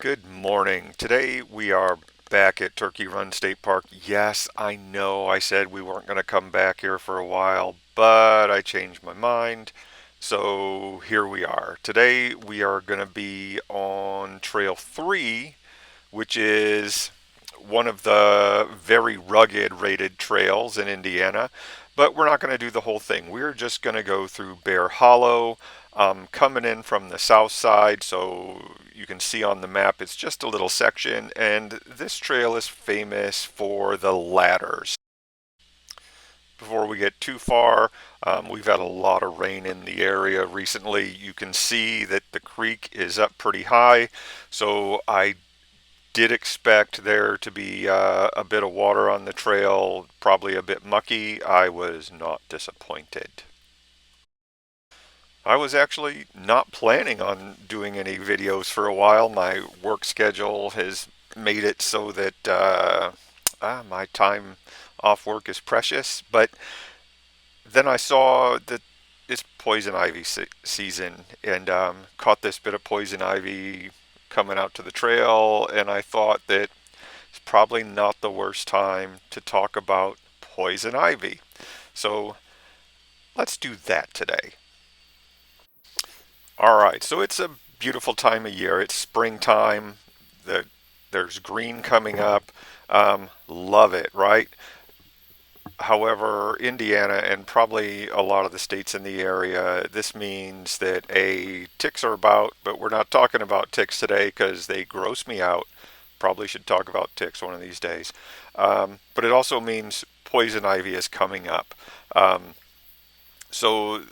Good morning. Today we are back at Turkey Run State Park. Yes, I know I said we weren't going to come back here for a while, but I changed my mind. So here we are. Today we are going to be on Trail 3, which is one of the very rugged rated trails in Indiana. But we're not going to do the whole thing. We're just going to go through Bear Hollow, coming in from the south side. So you can see on the map, it's just a little section. And this trail is famous for the ladders. Before we get too far, we've had a lot of rain in the area recently. You can see that the creek is up pretty high. So I did expect there to be a bit of water on the trail, probably a bit mucky. I was not disappointed. I was actually not planning on doing any videos for a while. My work schedule has made it so that my time off work is precious. But then I saw that it's poison ivy season and caught this bit of poison ivy coming out to the trail, and I thought that it's probably not the worst time to talk about poison ivy. So let's do that today. All right, so it's a beautiful time of year. It's springtime. The, there's green coming up. Love it, right? However, Indiana and probably a lot of the states in the area, this means that ticks are about, but we're not talking about ticks today because they gross me out. Probably should talk about ticks one of these days. But it also means poison ivy is coming up. So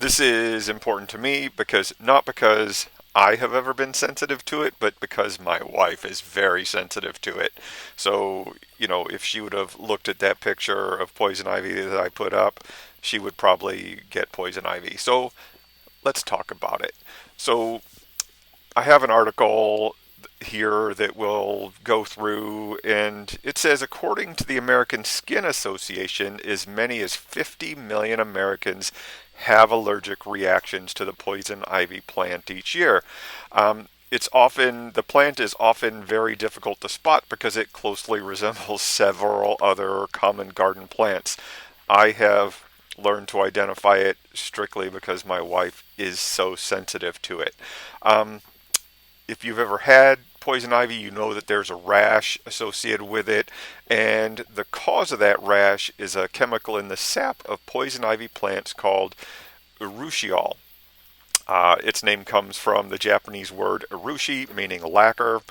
this is important to me because not because I have ever been sensitive to it, but because my wife is very sensitive to it. So, if she would have looked at that picture of poison ivy that I put up, she would probably get poison ivy. So, let's talk about it. So, I have an article here that we'll go through, and it says according to the American Skin Association, as many as 50 million Americans have allergic reactions to the poison ivy plant each year. The plant is often very difficult to spot because it closely resembles several other common garden plants. I have learned to identify it strictly because my wife is so sensitive to it. If you've ever had poison ivy, you know that there's a rash associated with it, and the cause of that rash is a chemical in the sap of poison ivy plants called urushiol. Its name comes from the Japanese word urushi, meaning lacquer.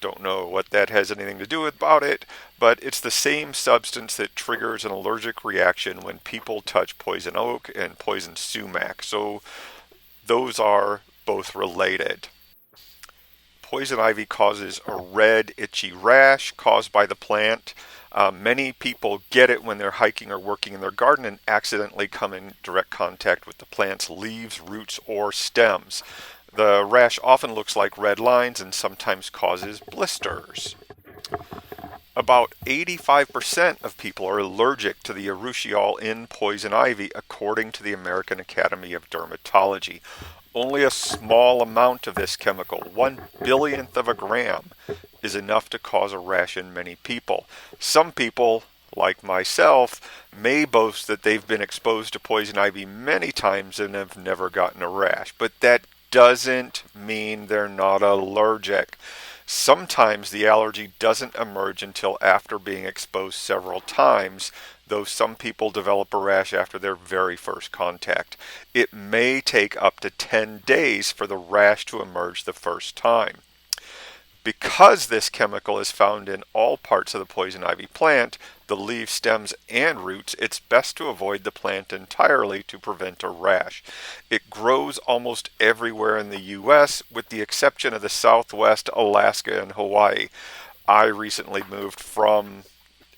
Don't know what that has anything to do about it, but it's the same substance that triggers an allergic reaction when people touch poison oak and poison sumac. So those are both related. Poison ivy causes a red, itchy rash caused by the plant. Many people get it when they're hiking or working in their garden and accidentally come in direct contact with the plant's leaves, roots, or stems. The rash often looks like red lines and sometimes causes blisters. About 85% of people are allergic to the urushiol in poison ivy, according to the American Academy of Dermatology. Only a small amount of this chemical, 1/1000th of a gram, is enough to cause a rash in many people. Some people, like myself, may boast that they've been exposed to poison ivy many times and have never gotten a rash, but that doesn't mean they're not allergic. Sometimes the allergy doesn't emerge until after being exposed several times, though some people develop a rash after their very first contact. It may take up to 10 days for the rash to emerge the first time. Because this chemical is found in all parts of the poison ivy plant, the leaves, stems, and roots, it's best to avoid the plant entirely to prevent a rash. It grows almost everywhere in the U.S., with the exception of the Southwest, Alaska, and Hawaii. I recently moved from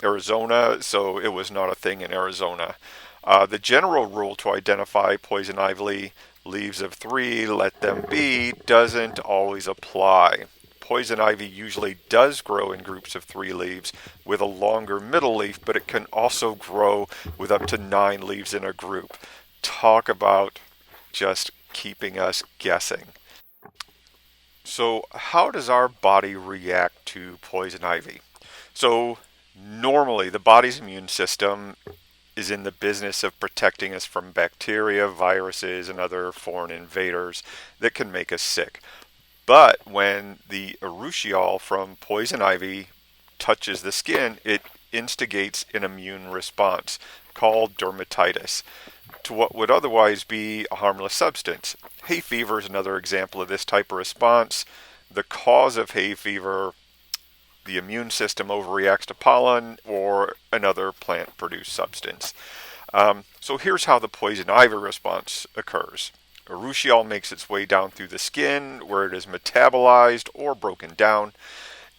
Arizona, so it was not a thing in Arizona. The general rule to identify poison ivy, leaves of three, let them be, doesn't always apply. Poison ivy usually does grow in groups of three leaves with a longer middle leaf, but it can also grow with up to 9 leaves in a group. Talk about just keeping us guessing. So, how does our body react to poison ivy? So, normally the body's immune system is in the business of protecting us from bacteria, viruses, and other foreign invaders that can make us sick. But when the urushiol from poison ivy touches the skin, it instigates an immune response called dermatitis to what would otherwise be a harmless substance. Hay fever is another example of this type of response. The cause of hay fever, the immune system overreacts to pollen or another plant produced substance. So here's how the poison ivy response occurs. Urushiol makes its way down through the skin where it is metabolized or broken down.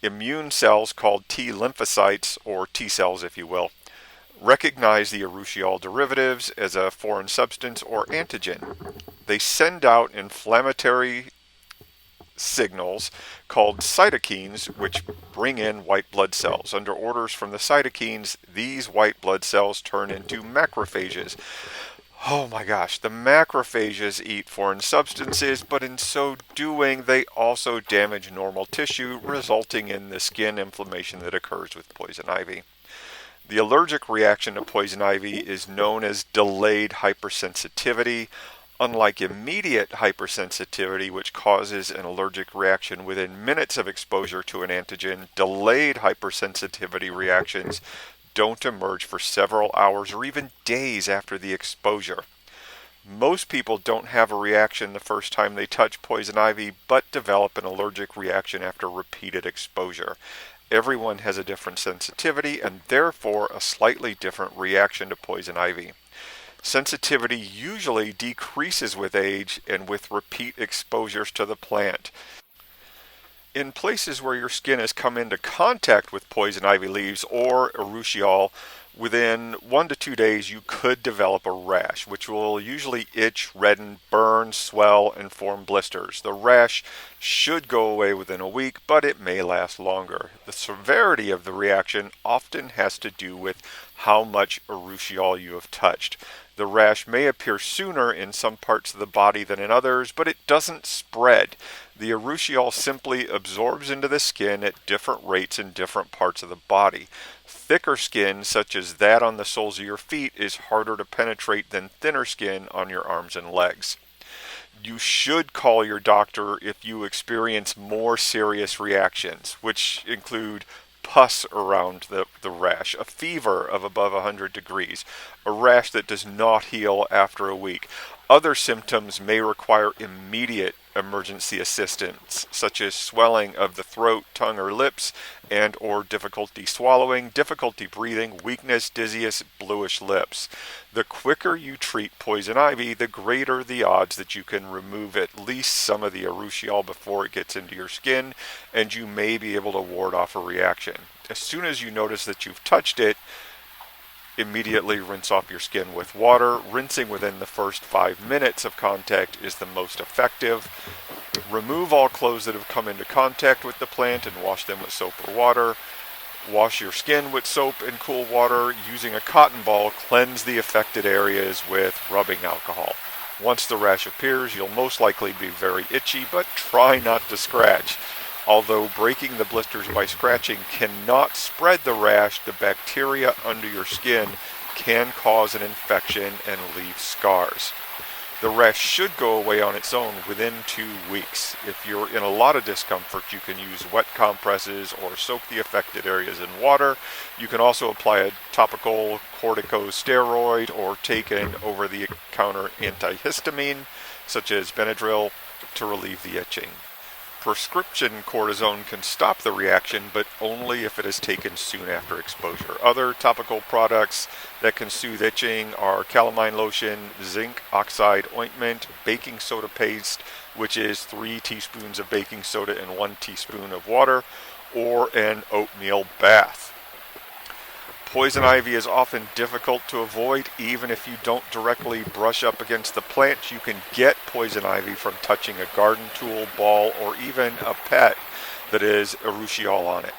Immune cells called T lymphocytes, or T cells if you will, recognize the urushiol derivatives as a foreign substance or antigen. They send out inflammatory signals called cytokines, which bring in white blood cells. Under orders from the cytokines, these white blood cells turn into macrophages. Oh my gosh, the macrophages eat foreign substances, but in so doing, they also damage normal tissue, resulting in the skin inflammation that occurs with poison ivy. The allergic reaction to poison ivy is known as delayed hypersensitivity. Unlike immediate hypersensitivity, which causes an allergic reaction within minutes of exposure to an antigen, delayed hypersensitivity reactions don't emerge for several hours or even days after the exposure. Most people don't have a reaction the first time they touch poison ivy, but develop an allergic reaction after repeated exposure. Everyone has a different sensitivity and therefore a slightly different reaction to poison ivy. Sensitivity usually decreases with age and with repeat exposures to the plant. In places where your skin has come into contact with poison ivy leaves or urushiol, within 1 to 2 days you could develop a rash, which will usually itch, redden, burn, swell, and form blisters. The rash should go away within a week, but it may last longer. The severity of the reaction often has to do with how much urushiol you have touched. The rash may appear sooner in some parts of the body than in others, but it doesn't spread. The urushiol simply absorbs into the skin at different rates in different parts of the body. Thicker skin, such as that on the soles of your feet, is harder to penetrate than thinner skin on your arms and legs. You should call your doctor if you experience more serious reactions, which include pus around the rash, a fever of above 100 degrees, a rash that does not heal after a week. Other symptoms may require immediate emergency assistance, such as swelling of the throat, tongue, or lips, and or difficulty swallowing, difficulty breathing, weakness, dizziness, bluish lips. The quicker you treat poison ivy, the greater the odds that you can remove at least some of the urushiol before it gets into your skin, and you may be able to ward off a reaction. As soon as you notice that you've touched it, immediately rinse off your skin with water. Rinsing within the first 5 minutes of contact is the most effective. Remove all clothes that have come into contact with the plant and wash them with soap or water. Wash your skin with soap and cool water. Using a cotton ball, cleanse the affected areas with rubbing alcohol. Once the rash appears, you'll most likely be very itchy, but try not to scratch. Although breaking the blisters by scratching cannot spread the rash, the bacteria under your skin can cause an infection and leave scars. The rash should go away on its own within 2 weeks. If you're in a lot of discomfort, you can use wet compresses or soak the affected areas in water. You can also apply a topical corticosteroid or take an over-the-counter antihistamine, such as Benadryl, to relieve the itching. Prescription cortisone can stop the reaction, but only if it is taken soon after exposure. Other topical products that can soothe itching are calamine lotion, zinc oxide ointment, baking soda paste, which is 3 teaspoons of baking soda and 1 teaspoon of water, or an oatmeal bath. Poison ivy is often difficult to avoid. Even if you don't directly brush up against the plant, you can get poison ivy from touching a garden tool, ball, or even a pet that has urushiol on it.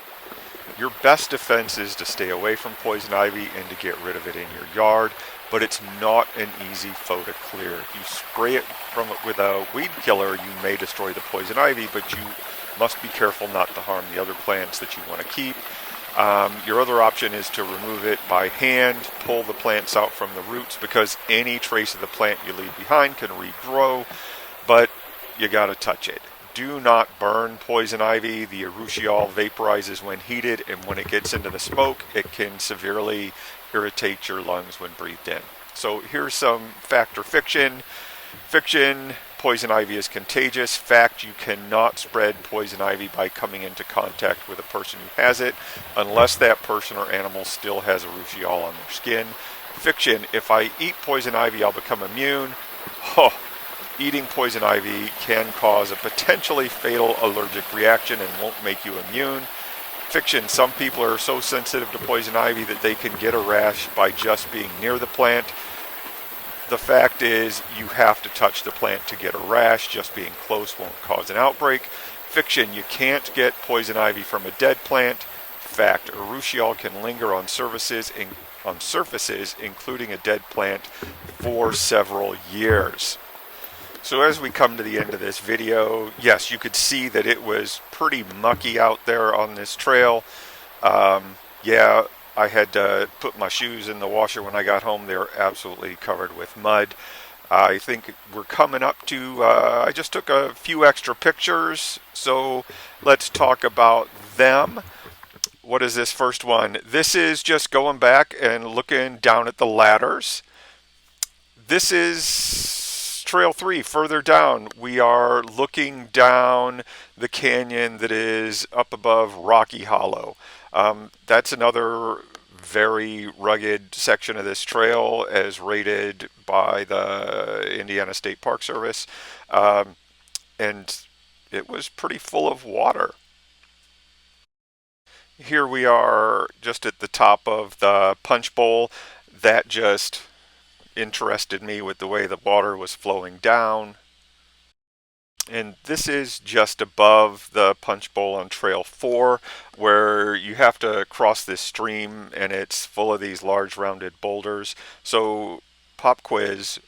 Your best defense is to stay away from poison ivy and to get rid of it in your yard. but it's not an easy photo clear. If you spray it from it with a weed killer, you may destroy the poison ivy, but you must be careful not to harm the other plants that you want to keep. Your other option is to remove it by hand, pull the plants out from the roots, because any trace of the plant you leave behind can regrow, but you got to touch it. Do not burn poison ivy. The urushiol vaporizes when heated, and when it gets into the smoke, it can severely irritate your lungs when breathed in. So here's some fact or fiction. Fiction: poison ivy is contagious. Fact: you cannot spread poison ivy by coming into contact with a person who has it, unless that person or animal still has urushiol on their skin. Fiction: if I eat poison ivy, I'll become immune. Oh, eating poison ivy can cause a potentially fatal allergic reaction and won't make you immune. Fiction: some people are so sensitive to poison ivy that they can get a rash by just being near the plant. The fact is, you have to touch the plant to get a rash. Just being close won't cause an outbreak. Fiction: you can't get poison ivy from a dead plant. Fact: urushiol can linger on surfaces, including a dead plant, for several years. So as we come to the end of this video, yes, you could see that it was pretty mucky out there on this trail. Yeah, I had to put my shoes in the washer when I got home. They're absolutely covered with mud. I think we're coming up to, I just took a few extra pictures, so let's talk about them. What is this first one? This is just going back and looking down at the ladders. This is Trail 3, further down. We are looking down the canyon that is up above Rocky Hollow. That's another very rugged section of this trail, as rated by the Indiana State Park Service. And it was pretty full of water. Here we are just at the top of the punch bowl. That just interested me with the way the water was flowing down. And this is just above the punch bowl on Trail 4, where you have to cross this stream and it's full of these large rounded boulders. So, pop quiz: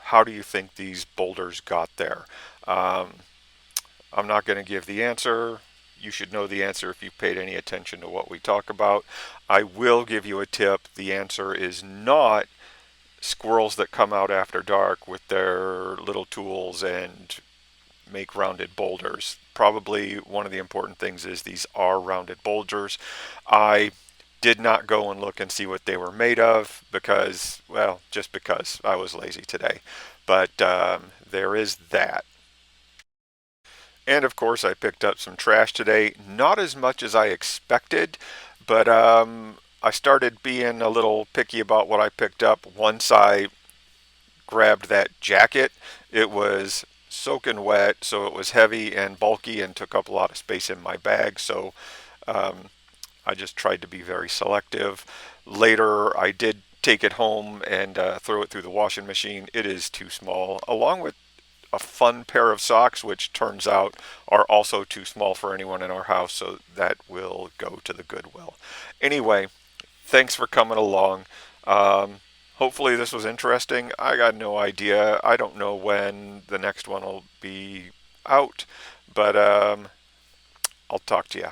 how do you think these boulders got there? I'm not going to give the answer. You should know the answer if you paid any attention to what we talk about. I will give you a tip. The answer is not squirrels that come out after dark with their little tools and make rounded boulders. Probably one of the important things is these are rounded boulders. I did not go and look and see what they were made of because, well, just because I was lazy today. But there is that. And of course, I picked up some trash today. Not as much as I expected, but I started being a little picky about what I picked up once I grabbed that jacket. It was soaking wet, so it was heavy and bulky and took up a lot of space in my bag. So I just tried to be very selective. Later, I did take it home and throw it through the washing machine. It is too small, along with a fun pair of socks, which turns out are also too small for anyone in our house, so that will go to the Goodwill. Anyway, thanks for coming along. Hopefully this was interesting. I got no idea. I don't know when the next one will be out, but I'll talk to you.